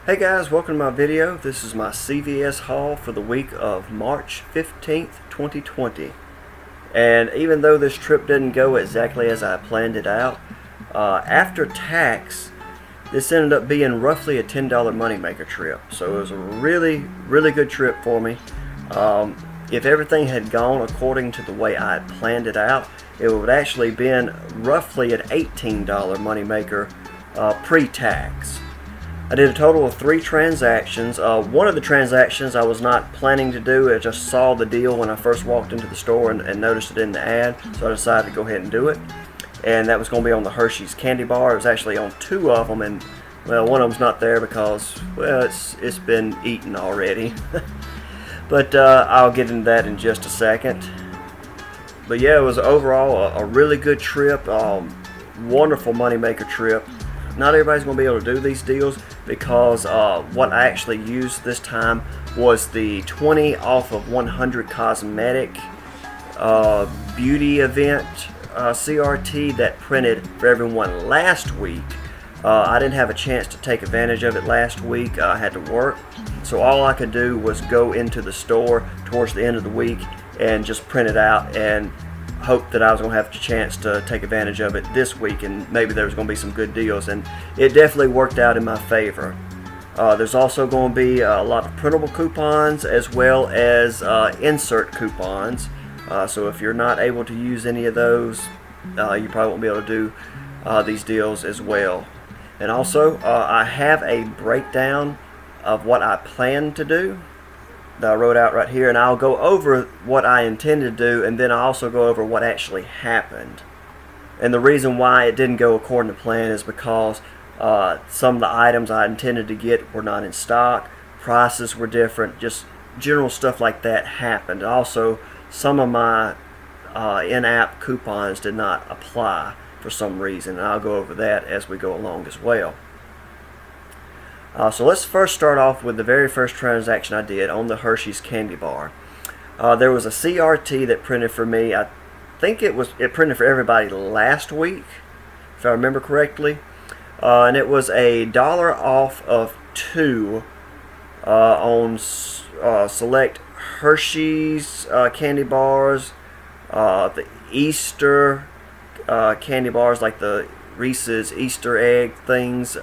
Hey guys, welcome to my video. This is my CVS haul for the week of March 15th, 2020. And even though this trip didn't go exactly as I planned it out, after tax, this ended up being roughly a $10 moneymaker trip. So it was a really good trip for me. If everything had gone according to the way I had planned it out, it would actually been roughly an $18 moneymaker pre-tax. I did a total of 3 transactions. One of the transactions I was not planning to do. I just saw the deal when I first walked into the store and noticed it in the ad, so I decided to go ahead and do it. And that was going to be on the Hershey's candy bar. It was actually on 2 of them, and well, one of them's not there because, well, it's been eaten already. But I'll get into that in just a second. But yeah, it was overall a really good trip. Wonderful moneymaker trip. Not everybody's going to be able to do these deals because what I actually used this time was the 20 off of 100 cosmetic beauty event CRT that printed for everyone last week. I didn't have a chance to take advantage of it last week. I had to work, so all I could do was go into the store towards the end of the week and just print it out and hope that I was going to have a chance to take advantage of it this week, and maybe there was going to be some good deals, and it definitely worked out in my favor. There's also going to be a lot of printable coupons as well as insert coupons, so if you're not able to use any of those, you probably won't be able to do these deals as well. And also I have a breakdown of what I plan to do that I wrote out right here, and I'll go over what I intended to do, and then I'll also go over what actually happened. And the reason why it didn't go according to plan is because some of the items I intended to get were not in stock, prices were different, just general stuff like that happened. Also, some of my in-app coupons did not apply for some reason, and I'll go over that as we go along as well. So let's first start off with the very first transaction I did on the Hershey's candy bar. There was a CRT that printed for me. I think it printed for everybody last week, if I remember correctly, and it was $1 off of 2 on select Hershey's candy bars, the Easter candy bars like the Reese's Easter egg things,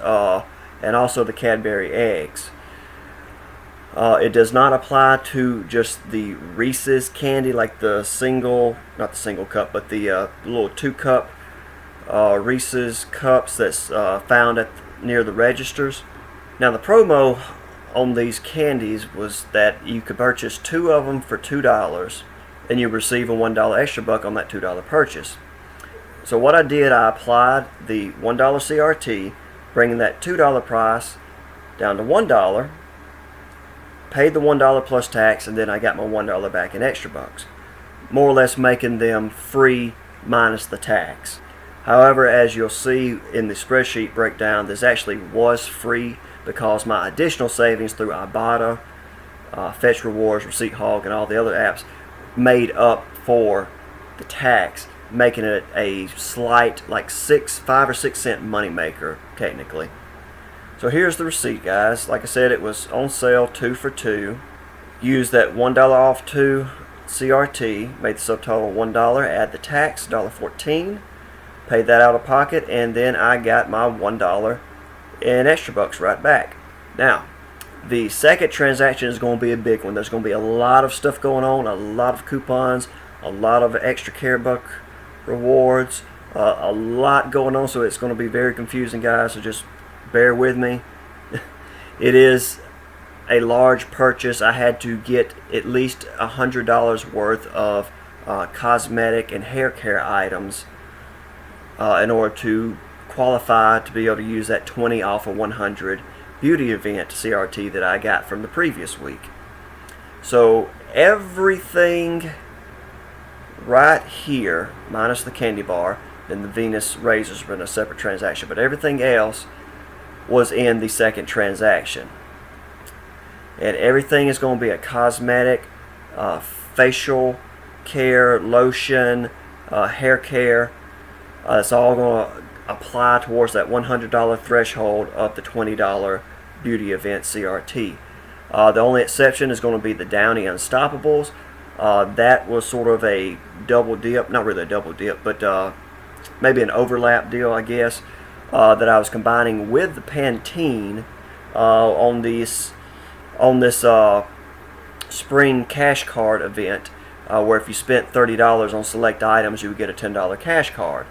and also the Cadbury eggs. It does not apply to just the Reese's candy, like the single, not the single cup, but the little 2-cup Reese's cups that's found near the registers. Now the promo on these candies was that you could purchase 2 of them for $2, and you receive a $1 extra buck on that $2 purchase. So what I did, I applied the $1 CRT, bringing that $2 price down to $1, paid the $1 plus tax, and then I got my $1 back in extra bucks, more or less making them free minus the tax. However, as you'll see in the spreadsheet breakdown, this actually was free because my additional savings through Ibotta, Fetch Rewards, Receipt Hog, and all the other apps made up for the tax, making it a slight, like 5 or 6 cent money maker technically. So here's the receipt, guys. Like I said, it was on sale 2 for 2. Used that $1 off 2 CRT, made the subtotal $1, add the tax, $1.14, paid that out of pocket, and then I got my $1 in extra bucks right back. Now, the second transaction is going to be a big one. There's going to be a lot of stuff going on, a lot of coupons, a lot of extra care buck rewards, a lot going on, so it's going to be very confusing, guys, so just bear with me. It is a large purchase. I had to get at least $100 worth of cosmetic and hair care items in order to qualify to be able to use that 20 off of 100 beauty event CRT that I got from the previous week. So everything right here, minus the candy bar and the Venus razors were in a separate transaction, but everything else was in the second transaction. And everything is going to be a cosmetic, facial care, lotion, hair care. It's all going to apply towards that $100 threshold of the $20 beauty event CRT. The only exception is going to be the Downy Unstoppables. That was sort of a double dip, not really a double dip, but maybe an overlap deal, I guess, that I was combining with the Pantene on this spring cash card event, where if you spent $30 on select items, you would get a $10 cash card.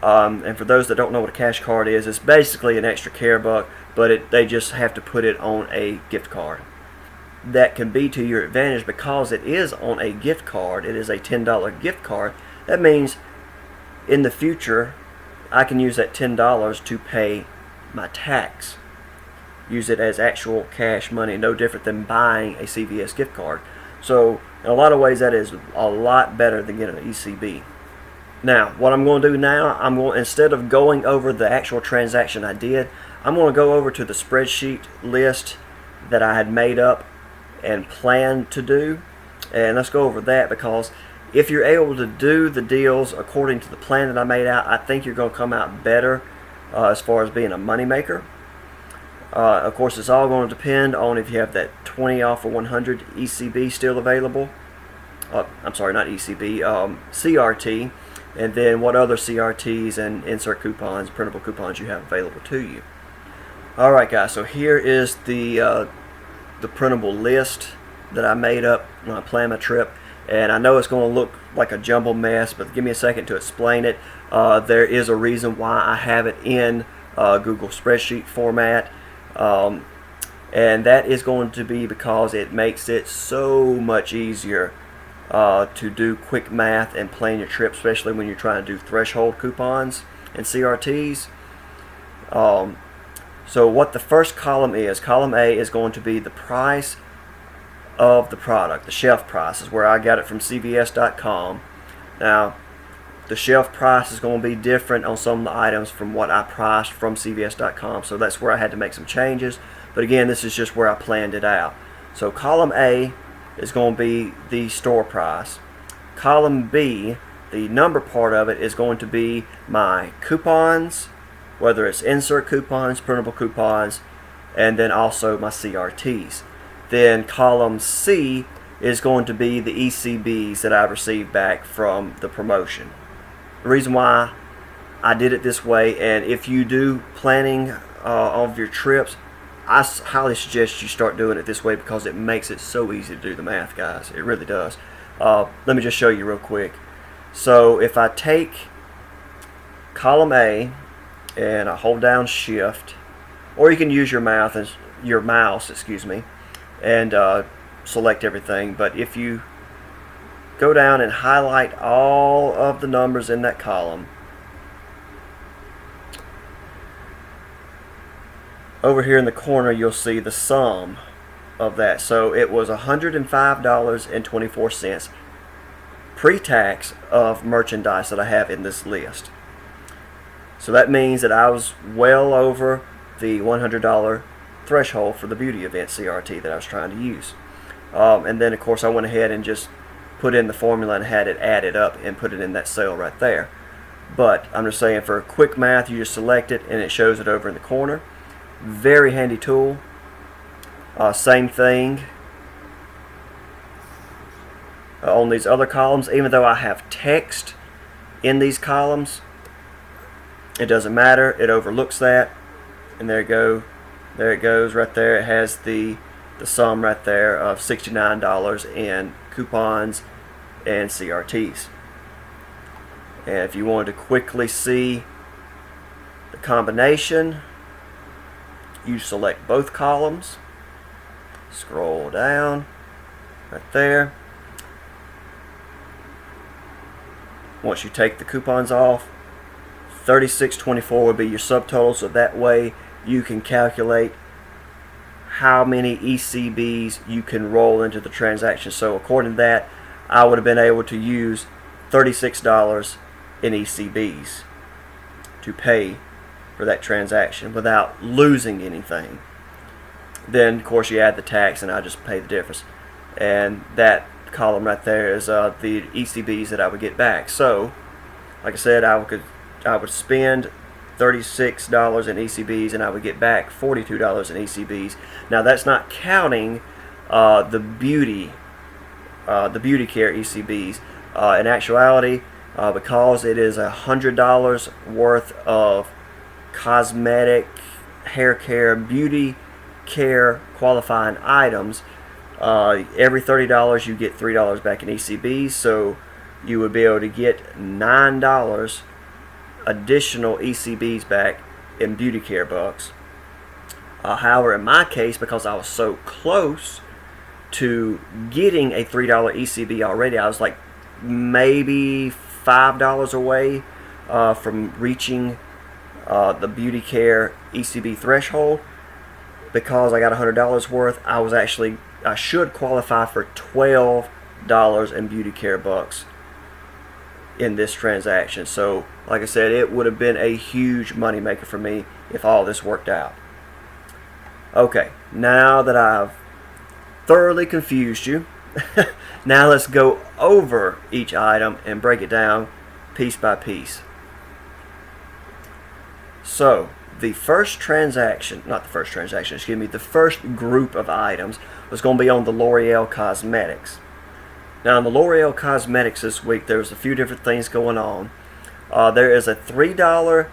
And for those that don't know what a cash card is, it's basically an extra care buck, but they just have to put it on a gift card. That can be to your advantage because it is on a gift card. It is a $10 gift card. That means in the future I can use that $10 to pay my tax. Use it as actual cash money, no different than buying a CVS gift card. So in a lot of ways that is a lot better than getting an ECB. Now what I'm going to do now, instead of going over the actual transaction I did, I'm going to go over to the spreadsheet list that I had made up and planned to do, and let's go over that, because if you're able to do the deals according to the plan that I made out, I think you're going to come out better as far as being a money maker. Of course, it's all going to depend on if you have that 20 off of 100 ECB still available. I'm sorry, not ECB, CRT, and then what other CRTs and insert coupons, printable coupons you have available to you. Alright guys, so here is the printable list that I made up when I planned my trip, and I know it's going to look like a jumbled mess, but give me a second to explain it. There is a reason why I have it in Google spreadsheet format, and that is going to be because it makes it so much easier to do quick math and plan your trip, especially when you're trying to do threshold coupons and CRTs. So what the first column A is going to be the price of the product. The shelf price is where I got it from CVS.com. Now, the shelf price is going to be different on some of the items from what I priced from CVS.com, so that's where I had to make some changes. But again, this is just where I planned it out. So column A is going to be the store price. Column B, the number part of it, is going to be my coupons, whether it's insert coupons, printable coupons, and then also my CRTs. Then column C is going to be the ECBs that I received back from the promotion. The reason why I did it this way, and if you do planning of your trips, I highly suggest you start doing it this way because it makes it so easy to do the math, guys. It really does. Let me just show you real quick. So if I take column A and I hold down Shift, or you can use your mouse, and select everything. But if you go down and highlight all of the numbers in that column, over here in the corner you'll see the sum of that. So it was $105.24 pre-tax of merchandise that I have in this list. So that means that I was well over the $100 threshold for the beauty event CRT that I was trying to use. And then of course I went ahead and just put in the formula and had it added up and put it in that cell right there. But I'm just saying, for quick math, you just select it and it shows it over in the corner. Very handy tool. Same thing on these other columns. Even though I have text in these columns, it doesn't matter. It overlooks that, and there you go. There it goes right there. It has the sum right there of $69 in coupons and CRTs. And if you wanted to quickly see the combination, you select both columns, scroll down right there. Once you take the coupons off, $36.24 would be your subtotal, so that way you can calculate how many ECBs you can roll into the transaction. So according to that, I would have been able to use $36 in ECBs to pay for that transaction without losing anything. Then of course you add the tax and I just pay the difference. And that column right there is the ECBs that I would get back. So like I said, I would spend $36 in ECBs, and I would get back $42 in ECBs. Now that's not counting the beauty care ECBs. In actuality, because it is $100 worth of cosmetic, hair care, beauty care qualifying items, every $30 you get $3 back in ECBs, so you would be able to get $9 additional ECBs back in beauty care bucks. However, in my case, because I was so close to getting a $3 ECB already, I was like maybe $5 away from reaching the beauty care ECB threshold. Because I got $100 worth, I should qualify for $12 in beauty care bucks in this transaction. So like I said, it would have been a huge money maker for me if all this worked out. Okay, now that I've thoroughly confused you, now let's go over each item and break it down piece by piece. So the first group of items was going to be on the L'Oreal Cosmetics. Now, in the L'Oreal Cosmetics this week, there's a few different things going on. There is a $3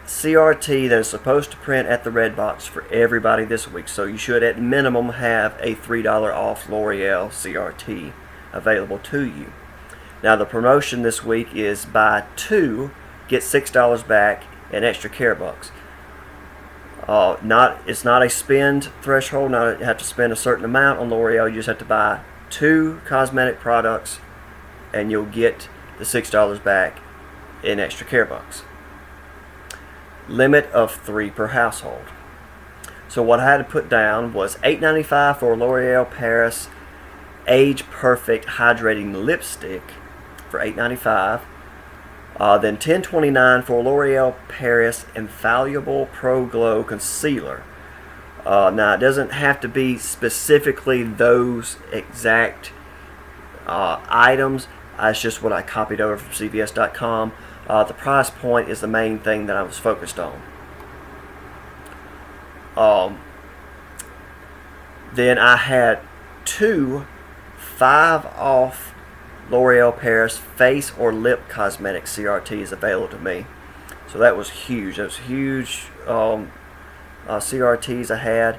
CRT that is supposed to print at the Red Box for everybody this week. So you should at minimum have a $3 off L'Oreal CRT available to you. Now, the promotion this week is buy 2, get $6 back in extra care bucks. It's not a spend threshold. Not you have to spend a certain amount on L'Oreal. You just have to buy 2 cosmetic products, and you'll get the $6 back in extra care bucks. Limit of 3 per household. So what I had to put down was $8.95 for L'Oreal Paris Age Perfect Hydrating Lipstick for $8.95. Then $10.29 for L'Oreal Paris Infallible Pro Glow Concealer. Now, it doesn't have to be specifically those exact items. It's just what I copied over from CVS.com. The price point is the main thing that I was focused on. Then I had 2 $5 off L'Oreal Paris face or lip cosmetic CRTs available to me. So that was huge. That was huge CRTs I had.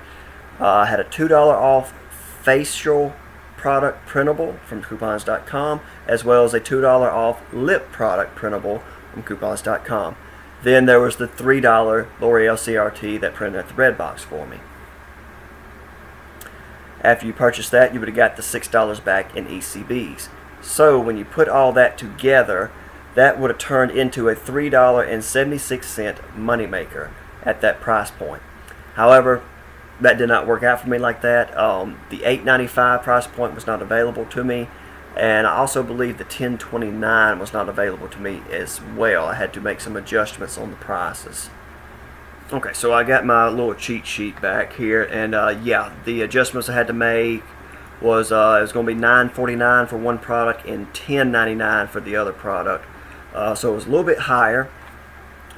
I had a $2 off facial product printable from coupons.com, as well as a $2 off lip product printable from coupons.com. Then there was the $3 L'Oreal CRT that printed at the Red Box for me. After you purchased that, you would have got the $6 back in ECBs. So when you put all that together, that would have turned into a $3.76 moneymaker at that price point. However, that did not work out for me like that. The $8.95 price point was not available to me, and I also believe the $10.29 was not available to me as well. I had to make some adjustments on the prices. Okay, so I got my little cheat sheet back here, and yeah, the adjustments I had to make was it was going to be $9.49 for one product and $10.99 for the other product. So it was a little bit higher,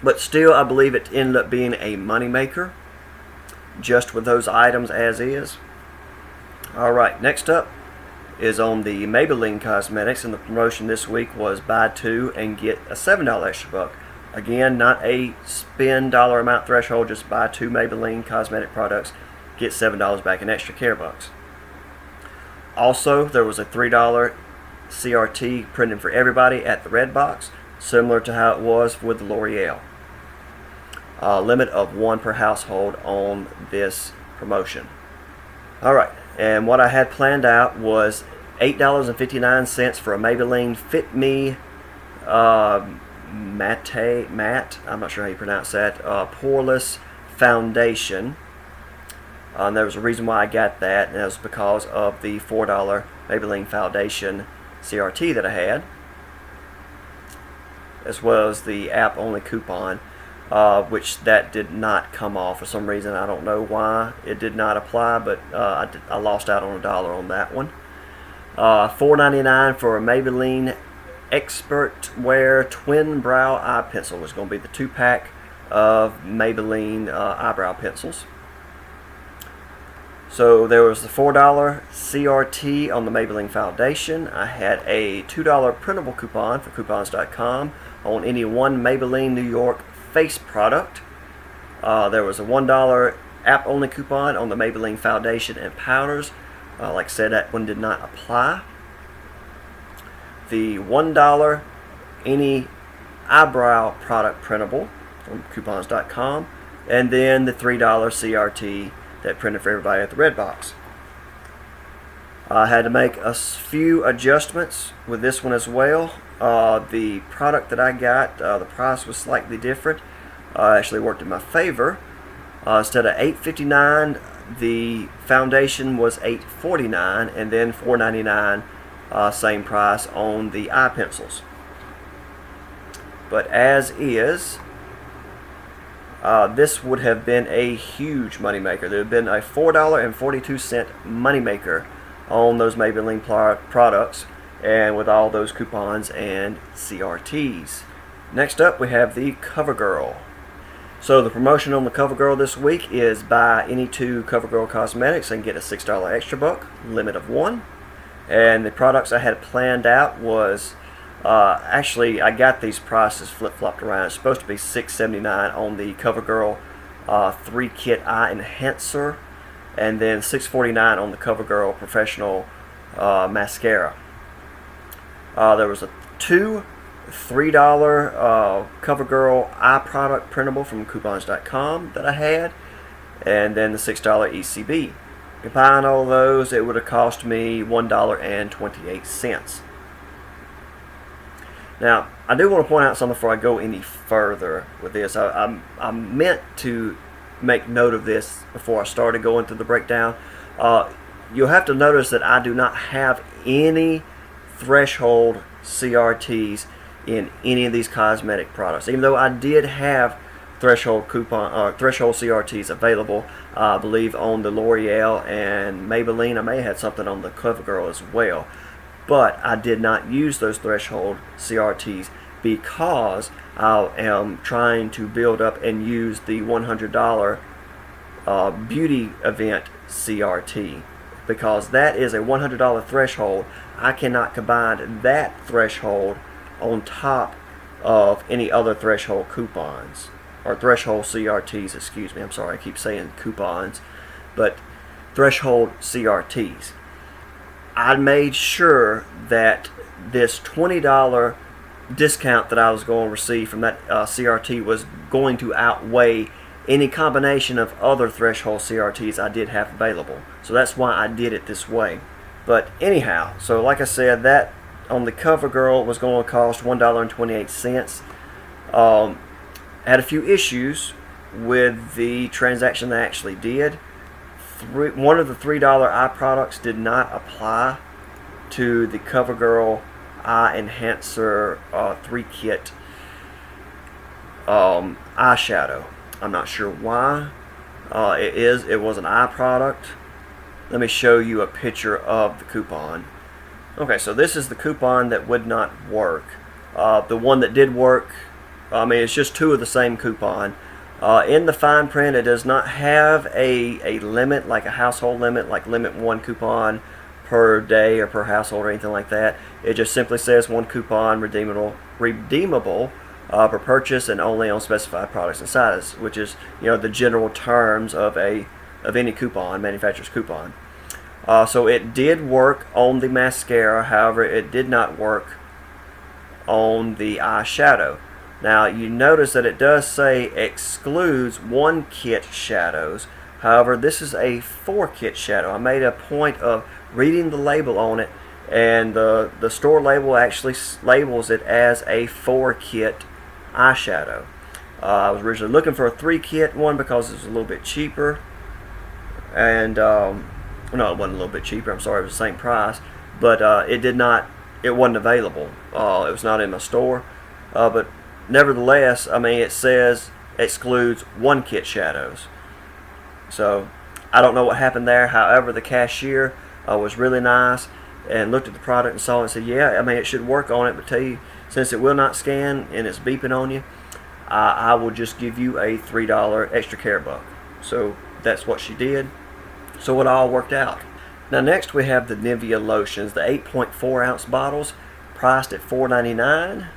but still I believe it ended up being a moneymaker just with those items as is. Alright, next up is on the Maybelline Cosmetics, and the promotion this week was buy 2 and get a $7 extra buck. Again, not a spend dollar amount threshold, just buy 2 Maybelline cosmetic products, get $7 back in extra care bucks. Also, there was a $3 CRT printed for everybody at the Red Box, similar to how it was with the L'Oreal. Limit of 1 per household on this promotion. Alright, and what I had planned out was $8.59 for a Maybelline Fit Me matte, I'm not sure how you pronounce that, poreless foundation. There was a reason why I got that, and that was because of the $4 Maybelline Foundation CRT that I had, as well as the app-only coupon, which that did not come off for some reason. I don't know why it did not apply, but I lost out on $1 on that one. $4.99 for a Maybelline Expert Wear Twin Brow Eye Pencil was going to be the 2-pack of Maybelline eyebrow pencils. So there was the $4 CRT on the Maybelline foundation. I had a $2 printable coupon for coupons.com on any one Maybelline New York face product. There was a $1 app-only coupon on the Maybelline foundation and powders. Like I said, that one did not apply. The $1 any eyebrow product printable from coupons.com, and then the $3 CRT that printed for everybody at the Red Box. I had to make a few adjustments with this one as well. The product that I got, the price was slightly different. Actually worked in my favor. Instead of $8.59, the foundation was $8.49, and then $4.99, same price on the eye pencils. But as is, this would have been a huge moneymaker. There would have been a $4.42 moneymaker on those Maybelline products, and with all those coupons and CRTs. Next up, we have the CoverGirl. So the promotion on the CoverGirl this week is buy any 2 CoverGirl cosmetics and get a $6 extra buck, limit of 1. And the products I had planned out was, actually I got these prices flip-flopped around. It's supposed to be $6.79 on the CoverGirl 3-kit eye enhancer, and then $6.49 on the CoverGirl professional mascara. There was a $3 CoverGirl eye product printable from coupons.com that I had, and then the $6 ECB. Combine all those, it would have cost me $1.28. Now, I do want to point out something before I go any further with this. I meant to make note of this before I started going through the breakdown. You'll have to notice that I do not have any threshold CRTs in any of these cosmetic products, even though I did have threshold CRTs available. I believe on the L'Oreal and Maybelline. I may have had something on the CoverGirl as well, but I did not use those threshold CRTs because I am trying to build up and use the $100 beauty event CRT, because that is a $100 threshold. I cannot combine that threshold on top of any other threshold coupons, or threshold CRTs, excuse me. I'm sorry, I keep saying coupons, but threshold CRTs. I made sure that this $20 discount that I was going to receive from that CRT was going to outweigh any combination of other threshold CRTs I did have available. So that's why I did it this way. But anyhow, so like I said, that on the CoverGirl was going to cost $1.28. Had a few issues with the transaction that I actually did. One of the $3 eye products did not apply to the CoverGirl Eye Enhancer 3-kit eyeshadow. I'm not sure why. It was an eye product. Let me show you a picture of the coupon. Okay, so this is the coupon that would not work. The one that did work, I mean, it's just 2 of the same coupon. In the fine print, it does not have a limit, like a household limit, like limit 1 coupon per day or per household or anything like that. It just simply says 1 coupon redeemable per purchase and only on specified products and sizes, which is, you know, the general terms of any coupon, manufacturer's coupon. So it did work on the mascara, however, it did not work on the eyeshadow. Now you notice that it does say excludes 1 kit shadows. However, this is a 4 kit shadow. I made a point of reading the label on it, and the store label actually labels it as a 4 kit eyeshadow. I was originally looking for a 3 kit one because it was a little bit cheaper, and no, it wasn't a little bit cheaper, I'm sorry, it was the same price, but it wasn't available. It was not in my store, but nevertheless, I mean, it says excludes 1 kit shadows. So I don't know what happened there. However, the cashier was really nice and looked at the product and saw it and said, yeah, I mean, it should work on it, but tell you, since it will not scan and it's beeping on you, I will just give you a $3 extra care buck. So that's what she did. So it all worked out. Now next we have the Nivea lotions, the 8.4 ounce bottles, priced at $4.99,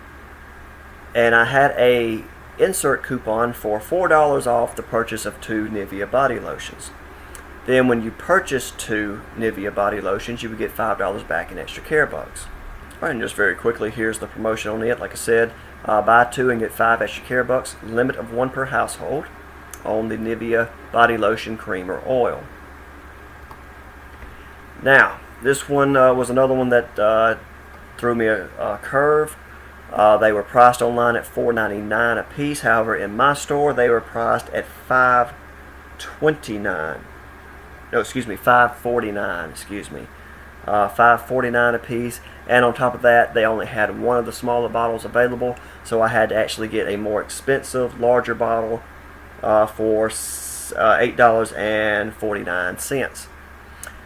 and I had a insert coupon for $4 off the purchase of 2 Nivea body lotions. Then when you purchase 2 Nivea body lotions, you would get $5 back in extra care bucks. Alright, and just very quickly, here's the promotion on it. Like I said, buy 2 and get 5 extra care bucks, limit of 1 per household on the Nivea body lotion, cream, or oil. Now, this one was another one that threw me a curve. They were priced online at $4.99 a piece. However, in my store, they were priced at $5.49. No, excuse me, $5.49. Excuse me, $5.49 a piece. And on top of that, they only had one of the smaller bottles available, so I had to actually get a more expensive, larger bottle for $8.49.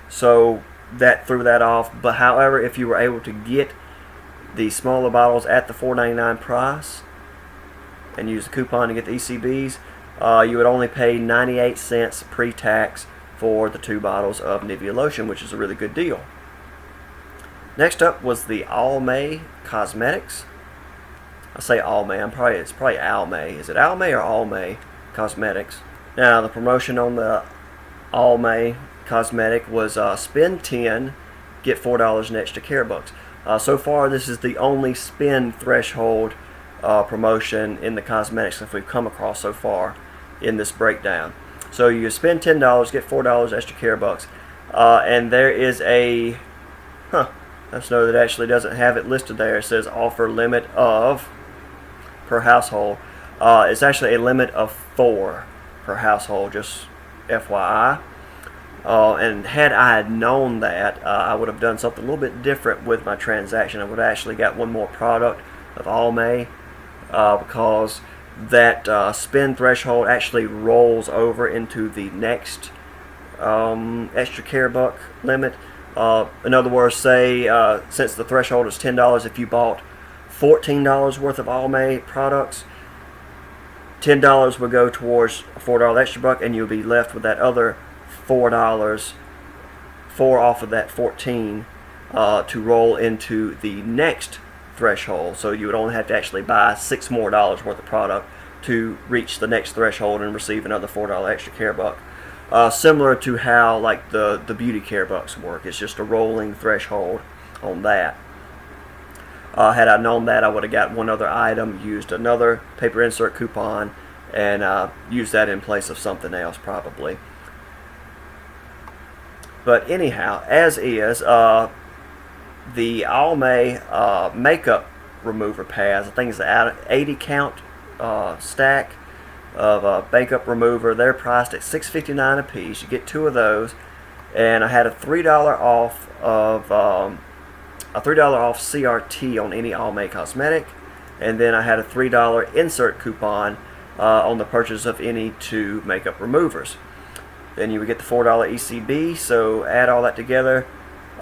So that threw that off. But however, if you were able to get the smaller bottles at the $4.99 price and use the coupon to get the ECBs, you would only pay 98 cents pre-tax for the 2 bottles of Nivea lotion, which is a really good deal. Next up was the Almay Cosmetics. I say Almay, it's probably Almay. Is it Almay or Almay Cosmetics? Now the promotion on the Almay Cosmetic was spend 10, get $4 in extra care bucks. So far, this is the only spend threshold promotion in the cosmetics that we've come across so far in this breakdown. So you spend $10, get $4 extra care bucks, and there is a let's know that actually doesn't have it listed there. It says offer limit of per household. It's actually a limit of 4 per household, just FYI. And had I had known that, I would have done something a little bit different with my transaction. I would have actually got one more product of Almay, because that spend threshold actually rolls over into the next extra care buck limit. In other words, say since the threshold is $10, if you bought $14 worth of Almay products, $10 would go towards a $4 extra buck, and you'll be left with that other $4 off of that 14 to roll into the next threshold. So you would only have to actually buy $6 more worth of product to reach the next threshold and receive another $4 extra care buck. Similar to how like the beauty care bucks work. It's just a rolling threshold on that. Had I known that, I would have got one other item, used another paper insert coupon, and used that in place of something else probably. But anyhow, as is, the Almay makeup remover pads, I think it's an 80 count stack of makeup remover. They're priced at $6.59 a piece. You get 2 of those, and I had a $3 off of a $3 off CRT on any Almay cosmetic, and then I had a $3 insert coupon on the purchase of any 2 makeup removers. Then you would get the $4 ECB, so add all that together,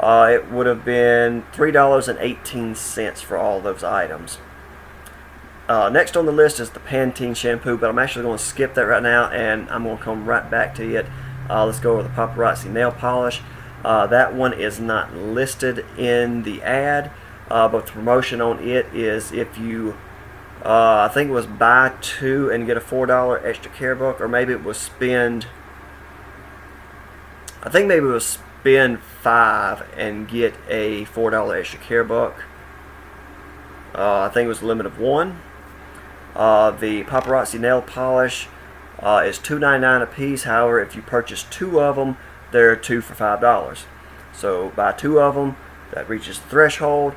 it would have been $3.18 for all those items. Next on the list is the Pantene shampoo, but I'm actually going to skip that right now, and I'm going to come right back to it. Let's go over the Paparazzi nail polish. That one is not listed in the ad, but the promotion on it is if you, I think it was buy 2 and get a $4 extra care buck, or maybe it was spend, I think maybe it was spend 5 and get a $4 extra care buck. I think it was a limit of 1. The Paparazzi nail polish is $2.99 a piece. However, if you purchase 2 of them, they're 2 for $5. So buy 2 of them, that reaches the threshold,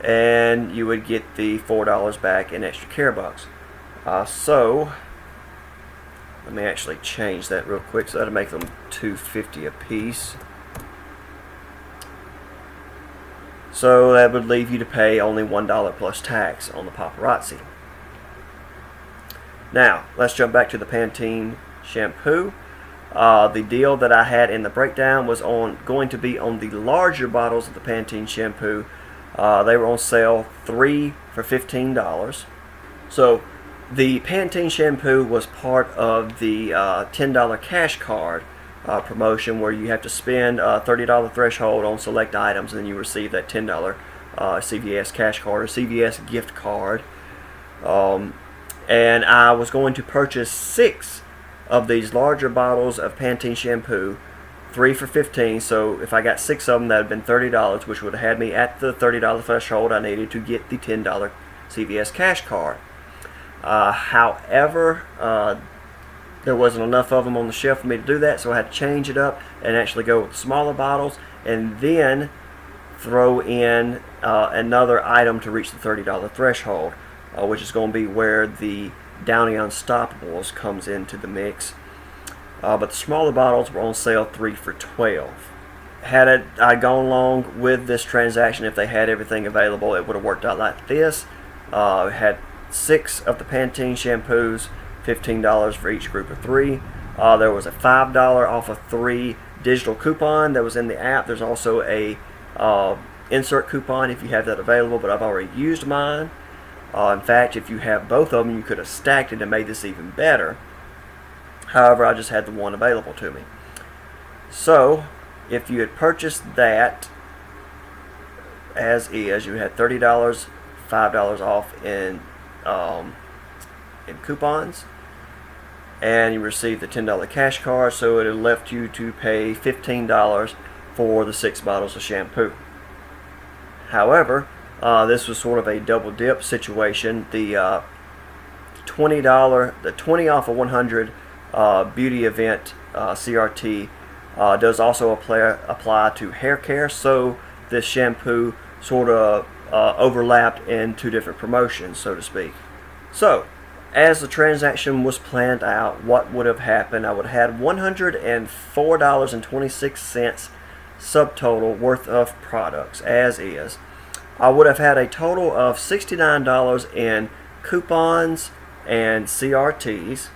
and you would get the $4 back in extra care bucks. So let me actually change that real quick, so that'll make them $2.50 a piece. So that would leave you to pay only $1 plus tax on the Paparazzi. Now let's jump back to the Pantene shampoo. The deal that I had in the breakdown was going to be on the larger bottles of the Pantene shampoo. They were on sale 3 for $15. So The Pantene shampoo was part of the $10 cash card promotion, where you have to spend a $30 threshold on select items, and then you receive that $10 CVS cash card or CVS gift card. And I was going to purchase 6 of these larger bottles of Pantene shampoo, 3 for $15. So if I got 6 of them, that would have been $30, which would have had me at the $30 threshold I needed to get the $10 CVS cash card. However, there wasn't enough of them on the shelf for me to do that, so I had to change it up and actually go with the smaller bottles, and then throw in another item to reach the $30 threshold, which is going to be where the Downy Unstoppables comes into the mix. But the smaller bottles were on sale 3 for $12. Had I gone along with this transaction, if they had everything available, it would have worked out like this. Had 6 of the Pantene shampoos, $15 for each group of 3. There was a $5 off of 3 digital coupon that was in the app. There's also a insert coupon if you have that available, but I've already used mine. In fact, if you have both of them, you could have stacked it and made this even better. However, I just had the one available to me. So, if you had purchased that as is, you had $30, $5 off in coupons, and you received the $10 cash card, so it had left you to pay $15 for the 6 bottles of shampoo. However, this was sort of a double dip situation. The $20 off of 100 beauty event CRT does also apply to hair care, so this shampoo sort of overlapped in 2 different promotions, so to speak. So, as the transaction was planned out, what would have happened? I would have had $104.26 subtotal worth of products, as is. I would have had a total of $69 in coupons and CRTs,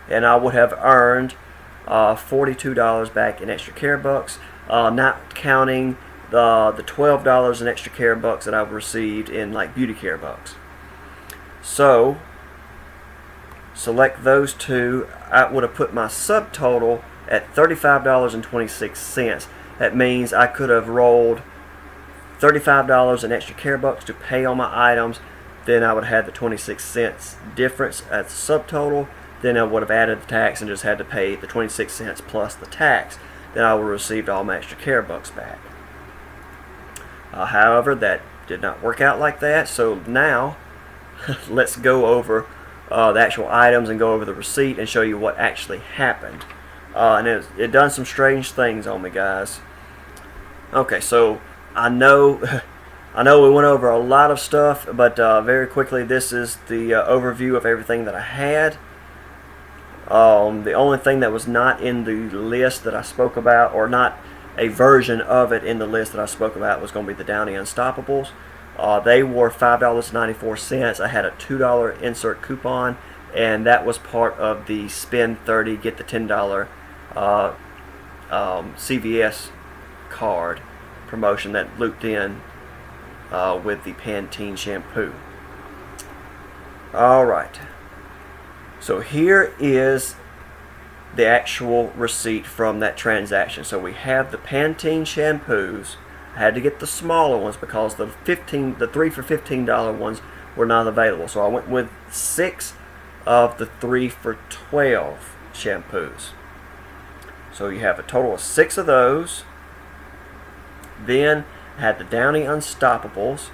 and I would have earned $42 back in extra care bucks, not counting the $12 in extra care bucks that I've received in like beauty care bucks. So, select those 2. I would have put my subtotal at $35.26. That means I could have rolled $35 in extra care bucks to pay on my items. Then I would have had the 26 cents difference as the subtotal. Then I would have added the tax and just had to pay the 26 cents plus the tax. Then I would have received all my extra care bucks back. However, that did not work out like that. So now, let's go over the actual items and go over the receipt and show you what actually happened. And it done some strange things on me, guys. Okay, so I know we went over a lot of stuff, but very quickly, this is the overview of everything that I had. The only thing that was not in the list that I spoke about, or not a version of it in the list that I spoke about, was going to be the Downy Unstoppables. They were $5.94. I had a $2 insert coupon, and that was part of the spend 30 get the $10 CVS card promotion that looped in with the Pantene shampoo. Alright, so here is the actual receipt from that transaction. So we have the Pantene shampoos. I had to get the smaller ones because the 3 for $15 ones were not available. So I went with 6 of the 3 for $12 shampoos. So you have a total of 6 of those. Then I had the Downy Unstoppables.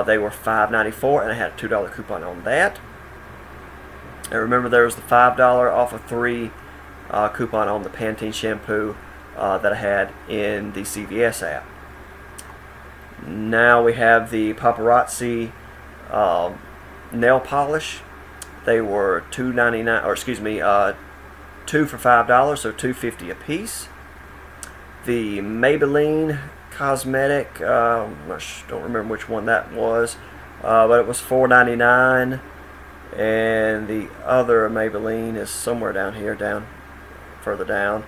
They were $5.94, and I had a $2 coupon on that. And remember, there was the $5 off of 3 coupon on the Pantene shampoo that I had in the CVS app. Now we have the Paparazzi nail polish. They were $2.99, or excuse me, 2 for $5, so $2.50 a piece. The Maybelline cosmetic, I don't remember which one that was, but it was $4.99, and the other Maybelline is somewhere down here, further down,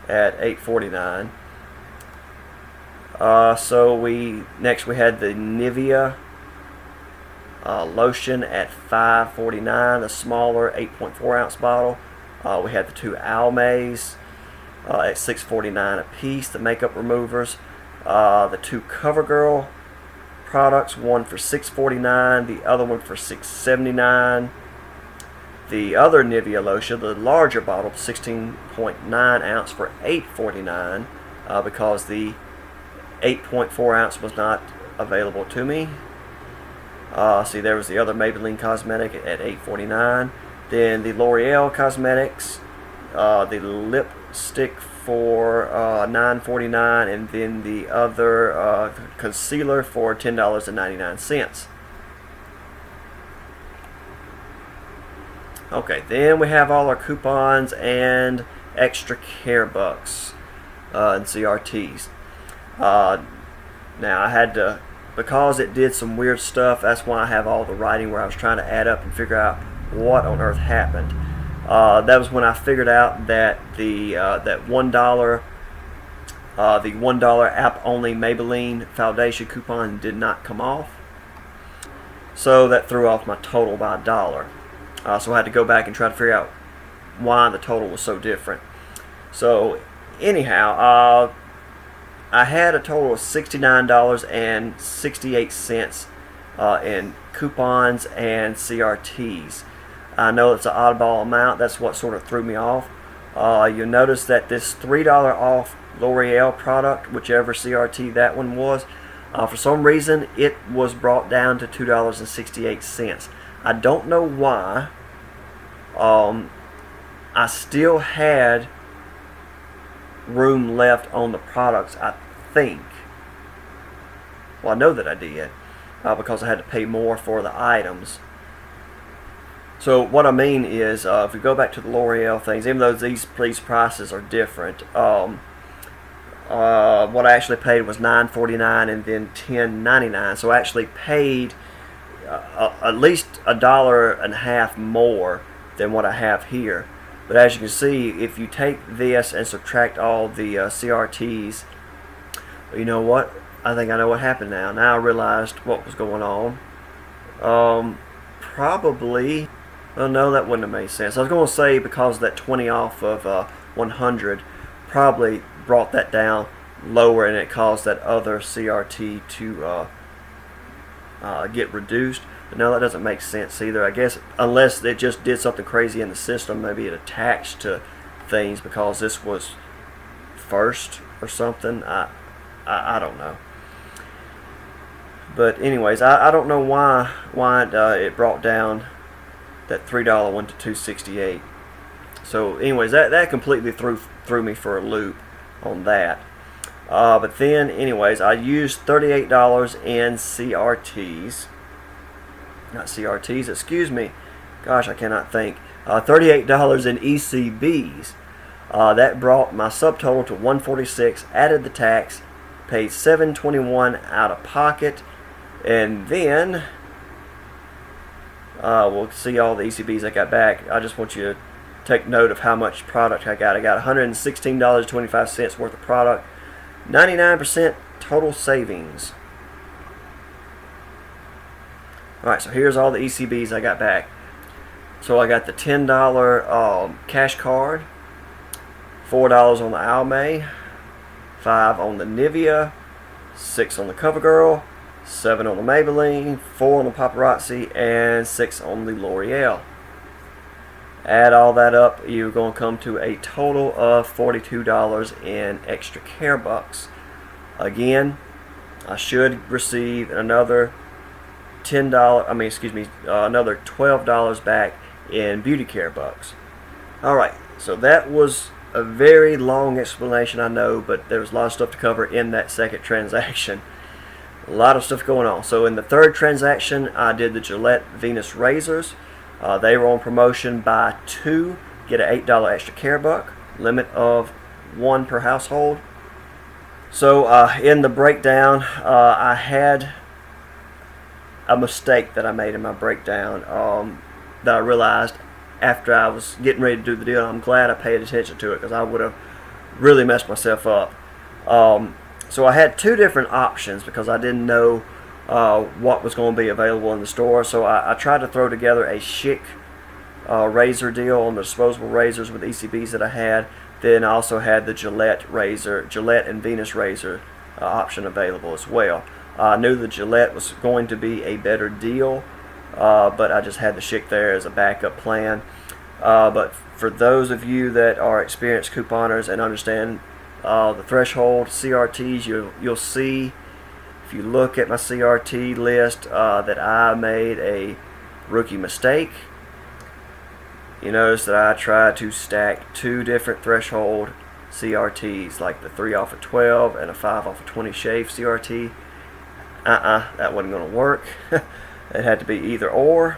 at $8.49. So next we had the Nivea lotion at $5.49, the smaller 8.4 ounce bottle. We had the 2 Almays at $6.49 a piece, the makeup removers. The 2 CoverGirl products, one for $6.49, the other one for $6.79. The other Nivea lotion, the larger bottle, 16.9 ounce, for $8.49 because the 8.4 ounce was not available to me. See, there was the other Maybelline cosmetic at $8.49. Then the L'Oreal cosmetics, the lipstick for $9.49, and then the other concealer for $10.99. Okay, then we have all our coupons and extra care bucks and CRTs. Now I had to, because it did some weird stuff, that's why I have all the writing where I was trying to add up and figure out what on earth happened. That was when I figured out that the $1 app only Maybelline foundation coupon did not come off, so that threw off my total by $1. So I had to go back and try to figure out why the total was so different. So anyhow, I had a total of $69.68 in coupons and CRTs. I know it's an oddball amount. That's what sort of threw me off. You'll notice that this $3 off L'Oreal product, whichever CRT that one was, for some reason it was brought down to $2.68. I don't know why. I still had room left on the products, I think. Well, I know that I did because I had to pay more for the items. So what I mean is, if we go back to the L'Oreal things, even though these prices are different, what I actually paid was $9.49 and then $10.99. So I actually paid at least $1.50 more than what I have here. But as you can see, if you take this and subtract all the CRTs, you know what? I think I know what happened now. Now I realized what was going on. Probably, well, no, that wouldn't have made sense. I was going to say because that 20 off of 100 probably brought that down lower, and it caused that other CRT to get reduced. But no, that doesn't make sense either. I guess unless it just did something crazy in the system, maybe it attached to things because this was first or something. I don't know. But anyways, I don't know why it brought down that $3 one to $2.68. So anyways, that completely threw me for a loop on that. But then anyways, I used $38 in CRTs. Not CRTs, excuse me. Gosh, I cannot think. $38 in ECBs. That brought my subtotal to $146. Added the tax, paid $7.21 out of pocket, and then we'll see all the ECBs I got back. I just want you to take note of how much product I got. I got $116.25 worth of product. 99% total savings. Alright, so here's all the ECBs I got back. So I got the $10 cash card, $4 on the Almay, $5 on the Nivea, $6 on the CoverGirl, $7 on the Maybelline, $4 on the Paparazzi, and $6 on the L'Oreal. Add all that up, you're going to come to a total of $42 in extra care bucks. Again, I should receive another another $12 back in beauty care bucks. Alright, so that was a very long explanation, I know, but there was a lot of stuff to cover in that second transaction. A lot of stuff going on. So in the third transaction, I did the Gillette Venus razors. They were on promotion: buy 2, get an $8 extra care buck, limit of 1 per household. So in the breakdown, I had a mistake that I made in my breakdown that I realized after I was getting ready to do the deal. I'm glad I paid attention to it because I would have really messed myself up. So I had 2 different options because I didn't know what was going to be available in the store. So I tried to throw together a chic razor deal on the disposable razors with ECBs that I had. Then I also had the Gillette and Venus razor option available as well. I knew the Gillette was going to be a better deal, but I just had the chic there as a backup plan. But for those of you that are experienced couponers and understand the threshold CRTs, you'll see, if you look at my CRT list, that I made a rookie mistake. You notice that I tried to stack two different threshold CRTs, like the 3 off of 12 and a 5 off of 20 shave CRT. That wasn't going to work. It had to be either or.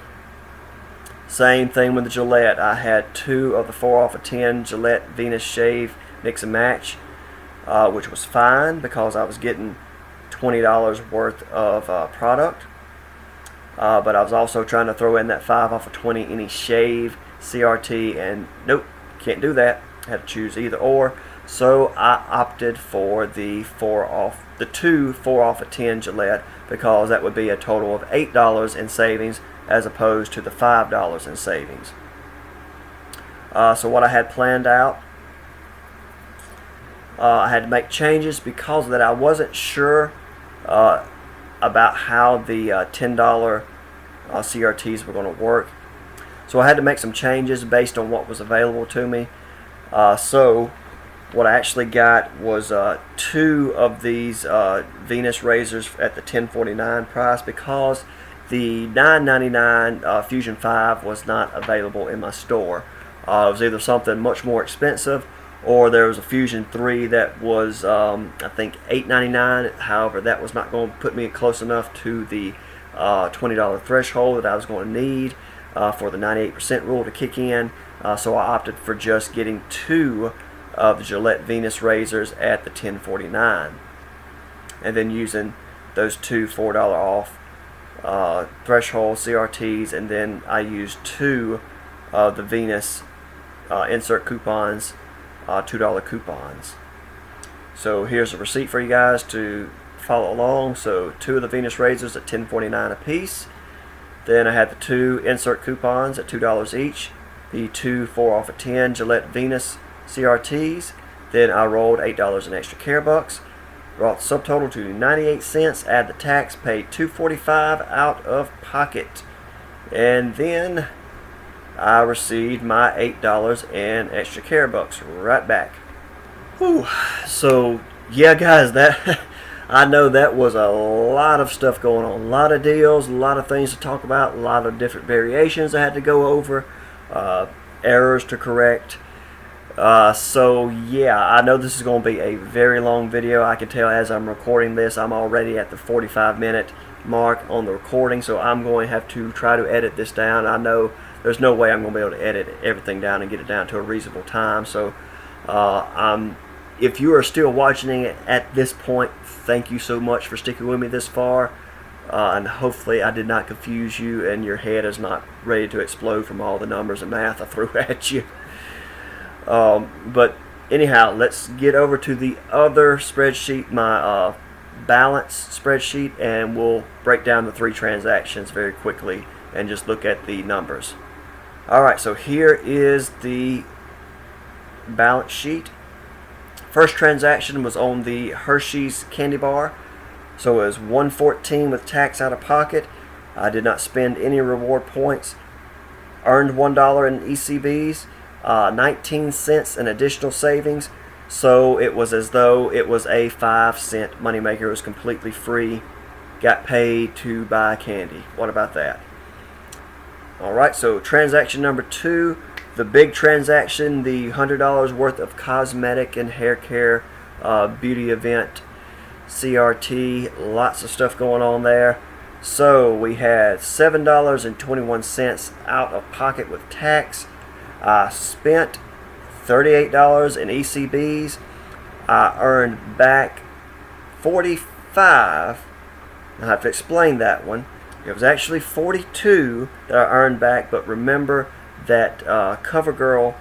Same thing with the Gillette. I had 2 of the 4 off of 10 Gillette Venus Shave Mix and Match, which was fine because I was getting $20 worth of product. But I was also trying to throw in that 5 off of 20 any shave CRT, and nope, can't do that. I had to choose either or. So I opted for the 2 4 off of 10 Gillette, because that would be a total of $8 in savings as opposed to the $5 in savings. So what I had planned out, I had to make changes because of that. I wasn't sure about how the $10 CRTs were going to work. So I had to make some changes based on what was available to me. So what I actually got was 2 of these Venus razors at the $10.49 price, because the $9.99 Fusion 5 was not available in my store. It was either something much more expensive, or there was a Fusion 3 that was I think $8.99. However, that was not going to put me close enough to the $20 threshold that I was going to need for the 98% rule to kick in. So I opted for just getting 2 of the Gillette Venus razors at the $10.49, and then using those 2 $4 off threshold CRTs, and then I used 2 of the Venus insert coupons, $2 coupons. So here's a receipt for you guys to follow along. So 2 of the Venus razors at $10.49 a piece. Then I had the 2 insert coupons at $2 each, the 2 4 off of 10 Gillette Venus CRTs. Then I rolled $8 in extra care bucks, brought the subtotal to 98 cents, add the tax, paid $2.45 out of pocket, and then I received my $8 in extra care bucks right back. Whew. So yeah, guys, that I know that was a lot of stuff going on, a lot of deals, a lot of things to talk about, a lot of different variations I had to go over, errors to correct. So yeah, I know this is going to be a very long video. I can tell as I'm recording this, I'm already at the 45-minute mark on the recording, so I'm going to have to try to edit this down. I know there's no way I'm going to be able to edit everything down and get it down to a reasonable time. So if you are still watching it at this point, thank you so much for sticking with me this far, and hopefully I did not confuse you and your head is not ready to explode from all the numbers and math I threw at you. But anyhow, let's get over to the other spreadsheet, my balance spreadsheet, and we'll break down the 3 transactions very quickly and just look at the numbers. Alright, so here is the balance sheet. First transaction was on the Hershey's candy bar. So it was $114 with tax out of pocket. I did not spend any reward points. Earned $1 in ECBs. 19 cents in additional savings. So it was as though it was a 5-cent moneymaker. It was completely free. Got paid to buy candy. What about that? Alright, so transaction number 2, the big transaction, the $100 worth of cosmetic and hair care beauty event CRT. Lots of stuff going on there. So we had $7.21 out of pocket with tax. I spent $38 in ECBs. I earned back $45. I have to explain that one. It was actually $42 that I earned back, but remember that CoverGirl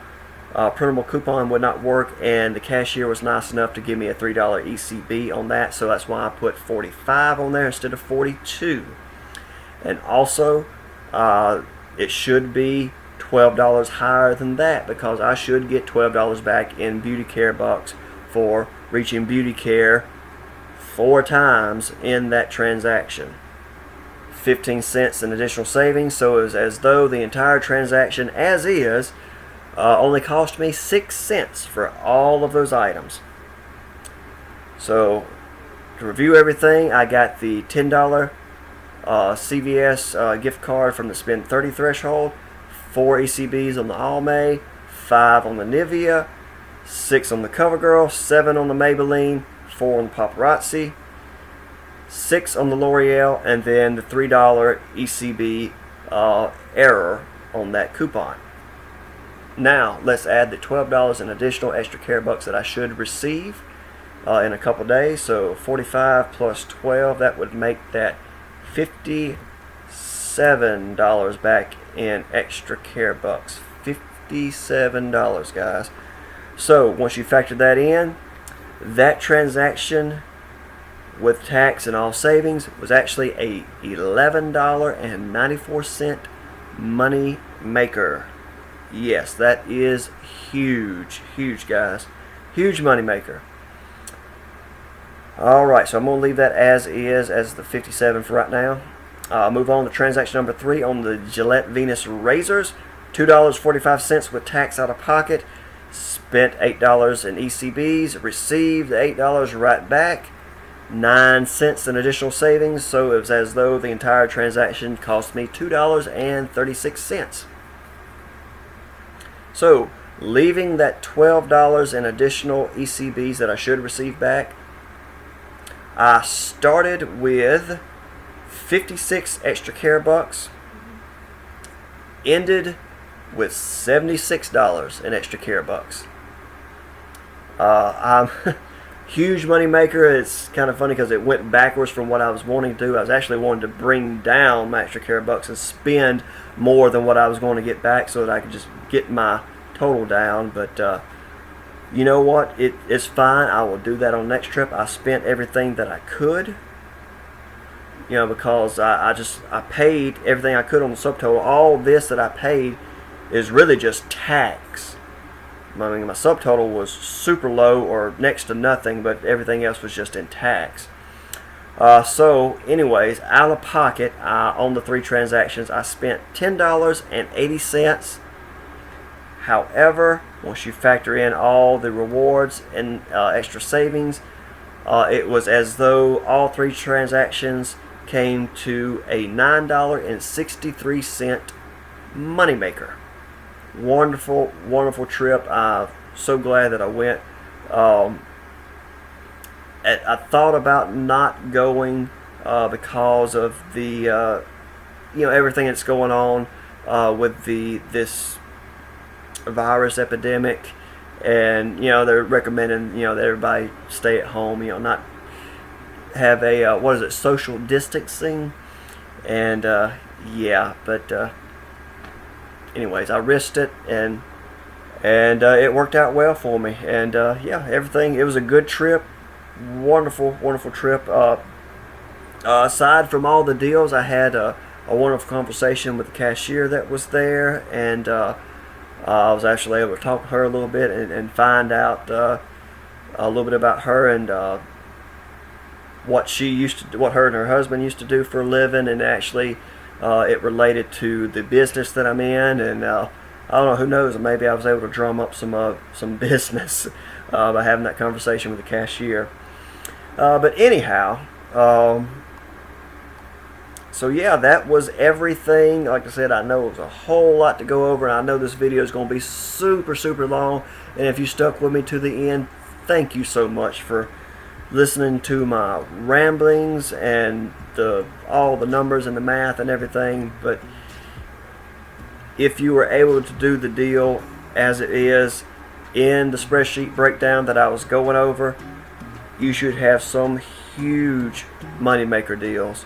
printable coupon would not work, and the cashier was nice enough to give me a $3 ECB on that, so that's why I put 45 on there instead of 42. And also, it should be $12 higher than that, because I should get $12 back in beauty care bucks for reaching beauty care 4 times in that transaction. 15 cents in additional savings, so it was as though the entire transaction as is only cost me 6 cents for all of those items. So to review everything, I got the $10 CVS gift card from the Spend 30 threshold, 4 ECBs on the Almay, 5 on the Nivea, 6 on the CoverGirl, 7 on the Maybelline, 4 on the Paparazzi, 6 on the L'Oreal, and then the $3 ECB error on that coupon. Now let's add the $12 in additional extra care bucks that I should receive in a couple days. So 45 plus 12, that would make that $57 back in extra care bucks. $57, guys. So once you factor that in, that transaction with tax and all savings was actually a $11.94 money maker. Yes, that is huge, huge, guys. Huge money maker. Alright, so I'm going to leave that as is, as the 57 for right now. Move on to transaction number 3 on the Gillette Venus razors. $2.45 with tax out of pocket. Spent $8 in ECBs. Received $8 right back. 9 cents in additional savings, so it was as though the entire transaction cost me $2.36. So, leaving that $12 in additional ECBs that I should receive back, I started with 56 extra care bucks, ended with $76 in extra care bucks. I'm huge money maker. It's kind of funny because it went backwards from what I was wanting to do. I was actually wanting to bring down my extra care bucks and spend more than what I was going to get back so that I could just get my total down. But you know what? It's fine. I will do that on next trip. I spent everything that I could, you know, because I paid everything I could on the subtotal. All this that I paid is really just tax. I mean, my subtotal was super low or next to nothing, but everything else was just in tax. So anyways, out of pocket on the 3 transactions, I spent $10.80. However, once you factor in all the rewards and extra savings, it was as though all 3 transactions came to a $9.63 moneymaker. Wonderful, wonderful trip. I'm so glad that I went. I thought about not going because of the everything that's going on with this virus epidemic, and they're recommending that everybody stay at home, not have a social distancing, and but anyways, I risked it, and it worked out well for me, and everything. It was a good trip, wonderful, wonderful trip. Aside from all the deals, I had a wonderful conversation with the cashier that was there, and I was actually able to talk to her a little bit and find out a little bit about her and what her and her husband used to do for a living, and actually it related to the business that I'm in, and I don't know, who knows, maybe I was able to drum up some business by having that conversation with the cashier. But anyhow, so yeah, that was everything. Like I said, I know it was a whole lot to go over, and I know this video is going to be super, super long, and if you stuck with me to the end, thank you so much for listening to my ramblings and all the numbers and the math and everything. But if you were able to do the deal as it is in the spreadsheet breakdown that I was going over, you should have some huge moneymaker deals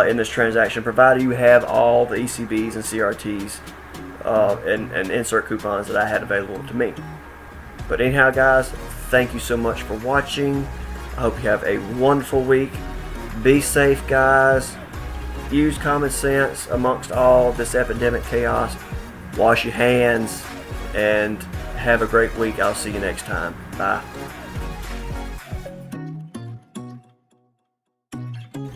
in this transaction, provided you have all the ECBs and CRTs and insert coupons that I had available to me. But anyhow, guys, thank you so much for watching. I hope you have a wonderful week. Be safe, guys. Use common sense amongst all this epidemic chaos. Wash your hands and have a great week. I'll see you next time. Bye.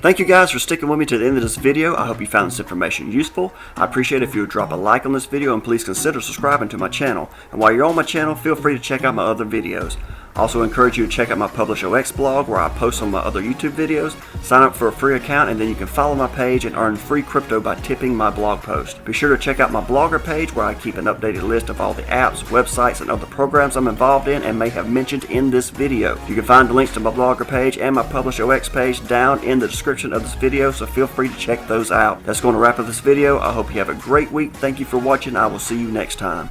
Thank you guys for sticking with me to the end of this video. I hope you found this information useful. I appreciate it if you would drop a like on this video, and please consider subscribing to my channel. And while you're on my channel, feel free to check out my other videos. I also encourage you to check out my PublishOX blog where I post some of my other YouTube videos. Sign up for a free account and then you can follow my page and earn free crypto by tipping my blog post. Be sure to check out my Blogger page where I keep an updated list of all the apps, websites, and other programs I'm involved in and may have mentioned in this video. You can find the links to my Blogger page and my PublishOX page down in the description of this video, so feel free to check those out. That's going to wrap up this video. I hope you have a great week. Thank you for watching. I will see you next time.